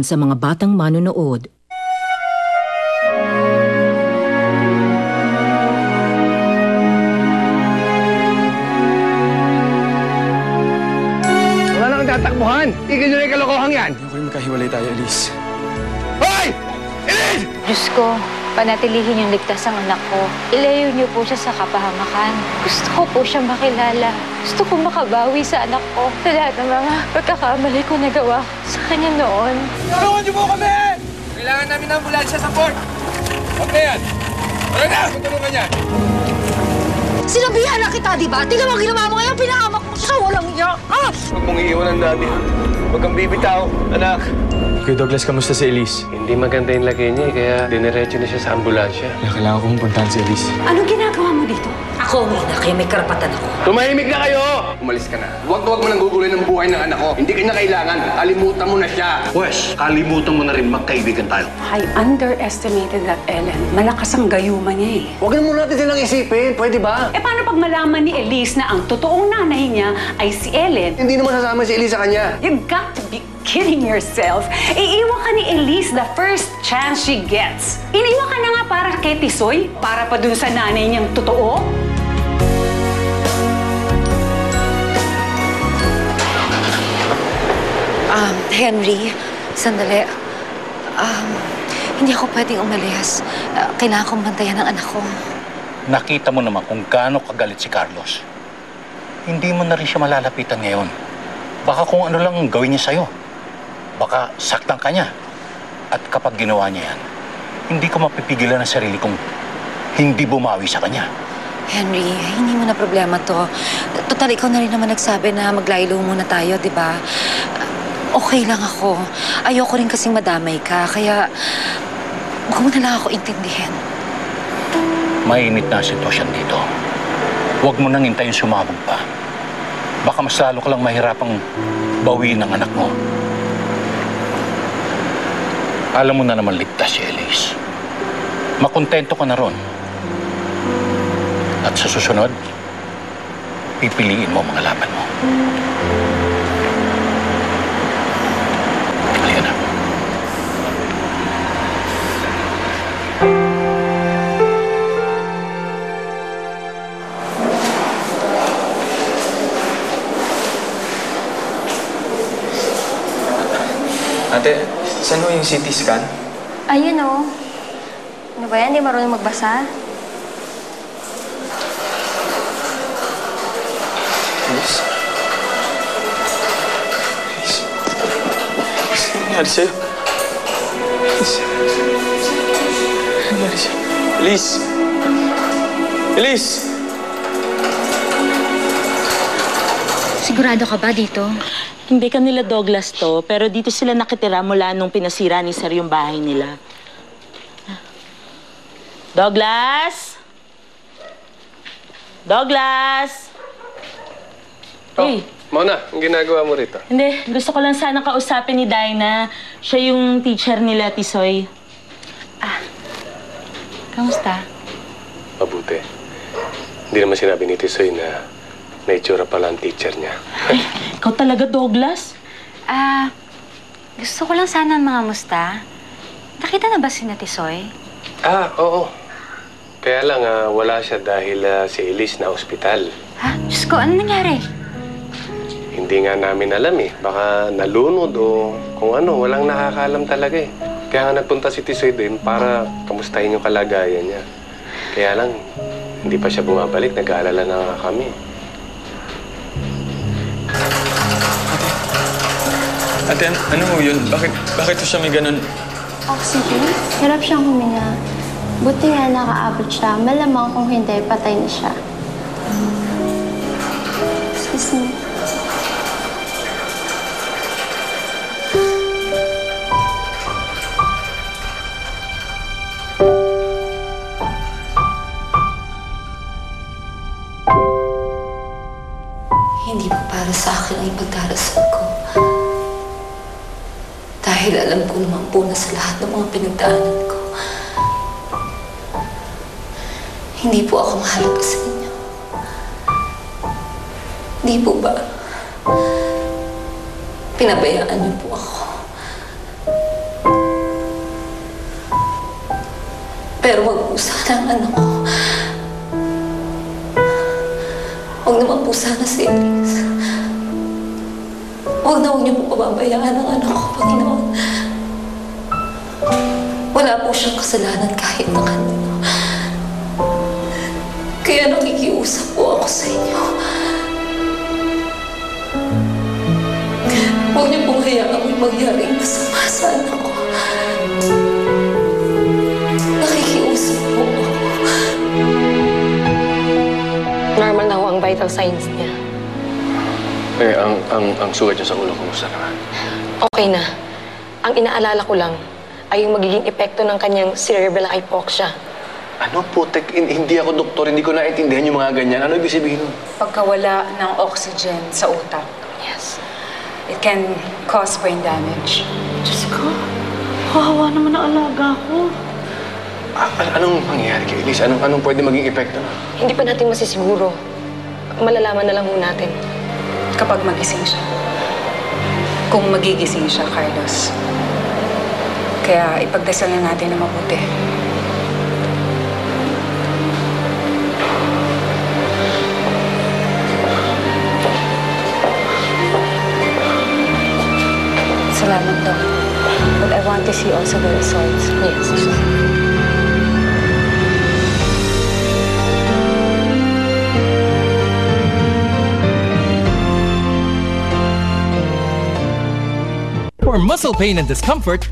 sa mga batang manonood. Wala nang tatakbuhan! Tigil nyo na yung kalokohang yan! Hindi ko rin magkahiwalay tayo, Elise. Hoy! Elise! Diyos ko, panatilihin yung ligtas ang anak ko. Ilayo niyo po siya sa kapahamakan. Gusto ko po siya makilala. Gusto ko makabawi sa anak ko sa lahat ng mga pagkakamali ko nagawa sa kanya noon. Tulungan niyo po kami! Kailangan namin ng ambulansya sa port! Okay yan! Wala na! Matulungan niya! Sinabihan na kita, di ba? Tingnan mo ginawa mo ngayon, pinahamak mo siya, walang iya. Ah! Huwag mong iiwan ang daddy. Huwag kang bibitaw, anak. Kuya Douglas, kamusta si Elise? Hindi maganda yung lagay niya kaya diniretso na siya sa ambulansya. Kailangan kong puntahan si Elise. Anong ginagawa mo dito? Ako, Mina, kaya may karapatan ako. Tumahimik na kayo! Umalis ka na. Huwag mo nang guguloy ng buhay ng anak ko. Hindi ka na kailangan. Kalimutan mo na siya. Wes, kalimutan mo na rin magkaibigan tayo. I underestimated that Ellen. Malakas ang gayuma niya eh. Huwag na muna natin silang isipin. Pwede ba? Eh paano pag malaman ni Elise na ang totoong nanay niya ay si Ellen? Hindi naman sasama si Elise sa kanya. You've got to be kidding yourself. Iiwan ka ni Elise the first chance she gets. Iniwan ka na nga para kay Tisoy? Para pa dun sa nanay niyang totoo? Henry, sandali. Hindi ako pwedeng umalis. Kailangan kong bantayan ang anak ko. Nakita mo naman kung gaano kagalit si Carlos. Hindi mo na rin siya malalapitan ngayon. Baka kung ano lang gawin niya sa'yo. Baka saktan ka niya. At kapag ginawa niya yan, hindi ko mapipigilan ang sarili kong hindi bumawi sa kanya. Henry, hindi mo na problema to. Total, ikaw na rin naman nagsabi na maglaylo muna tayo, di ba? Okay lang ako. Ayoko rin kasing madamay ka, kaya huwag mo na lang ako intindihin. Mainit na ang sitwasyon dito. Huwag mo nang hintayin sumabog pa. Baka mas lalo ka lang mahirapang bawiin ang anak mo. Alam mo na naman ligtas si Elise. Makontento ka na ron. At sa susunod, pipiliin mo ang mga laban mo. Halika na. Ate, saan mo yung CT scan? Ayun o. Ano ba yan? Di marunong magbasa? Elise? Elise? Ano nangyari sa'yo? Elise? Ano nangyari sa'yo? Elise? Elise? Sigurado ka ba dito? Hindi kanila Douglas to, pero dito sila nakitira mula nung pinasira ni Sir yung bahay nila. Douglas? Douglas? Hey. Mona, ang ginagawa mo rito? Hindi, gusto ko lang sana kausapin ni Dinah. Siya yung teacher nila, Tisoy. Kamusta? Mabuti. Hindi naman sinabi ni Tisoy na naitsura pala ang teacher niya. Ay, ikaw talaga, Douglas? Gusto ko lang sana mga musta. Nakita na ba si Tisoy? Oo. Kaya lang, wala siya dahil si Elise na ospital. Ha? Diyos ko, ano nangyari? Hindi nga namin alam eh. Baka nalunod o kung ano. Walang nakakaalam talaga eh. Kaya nga nagpunta si Tisoy din para kamustahin yung kalagayan niya. Kaya lang, hindi pa siya bumabalik. Nag-aalala na nga kami. Ate, ano mo yun? Bakit siya may ganun? Oxygen? Hirap siyang huminga. Buti nga nakaabot siya. Malamang kung hindi, patay na siya. Excuse me. Hindi pa para sa akin ang ipagdarasal ko. Dahil alam ko naman po na sa lahat ng mga pinagdaanan ko, hindi po ako mahalaga sa inyo. Hindi po ba? Pinabayaan niyo po ako. po sana ang anak ko. Huwag naman po sana si Elise. Huwag niyo po pababayaan ang anak ko, Panginoon. Wala po siyang kasalanan kahit na kanino. Kaya nakikiusap po ako sa inyo. Huwag niyo pong hayaan may mangyaring masama sa anak ko. Nakikiusap po ako. Normal na ho ang vital signs niya. Eh, ang sugat niya sa ulo, kumusta naman? Okay na. Ang inaalala ko lang ay yung magiging epekto ng kanyang cerebral hypoxia. Ano po, hindi ako doktor, hindi ko naintindihan yung mga ganyan. Ano ibig sabihin nun? Pagkawala ng oxygen sa utak. Yes. It can cause brain damage. Diyos ko, kawawa naman ang alaga ko. Anong mangyayari kay Elise? Anong pwede maging epekto? Hindi pa natin masisiguro. Malalaman na lang ho natin. Kapag magising siya. Kung magigising siya, Carlos. Kaya ipagdasal na natin na mabuti. Salamat, Doc. But I want to see also the results. Yes. For muscle pain and discomfort,